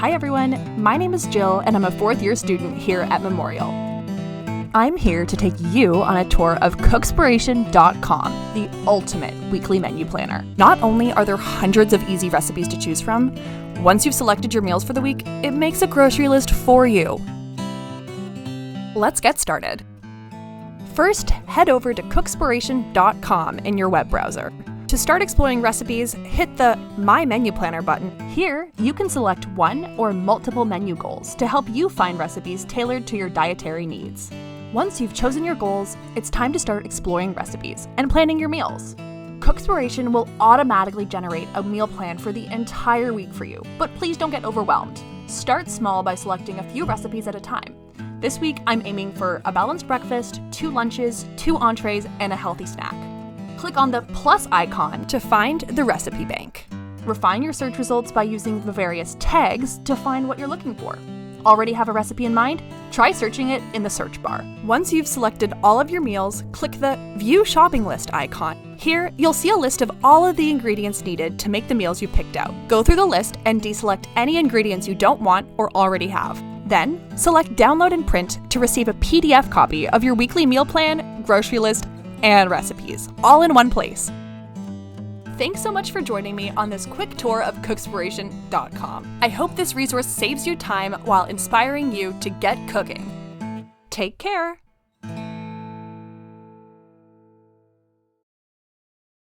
Hi everyone, my name is Jill and I'm a fourth year student here at Memorial. I'm here to take you on a tour of Cookspiration.com, the ultimate weekly menu planner. Not only are there hundreds of easy recipes to choose from, once you've selected your meals for the week, it makes a grocery list for you. Let's get started. First, head over to Cookspiration.com in your web browser. To start exploring recipes, hit the My Menu Planner button. Here, you can select one or multiple menu goals to help you find recipes tailored to your dietary needs. Once you've chosen your goals, it's time to start exploring recipes and planning your meals. Cookspiration will automatically generate a meal plan for the entire week for you, but please don't get overwhelmed. Start small by selecting a few recipes at a time. This week, I'm aiming for a balanced breakfast, 2 lunches, 2 entrees, and a healthy snack. Click on the plus icon to find the recipe bank. Refine your search results by using the various tags to find what you're looking for. Already have a recipe in mind? Try searching it in the search bar. Once you've selected all of your meals, click the View Shopping List icon. Here, you'll see a list of all of the ingredients needed to make the meals you picked out. Go through the list and deselect any ingredients you don't want or already have. Then, select Download and Print to receive a PDF copy of your weekly meal plan, grocery list, and recipes, all in one place. Thanks so much for joining me on this quick tour of Cookspiration.com. I hope this resource saves you time while inspiring you to get cooking. Take care!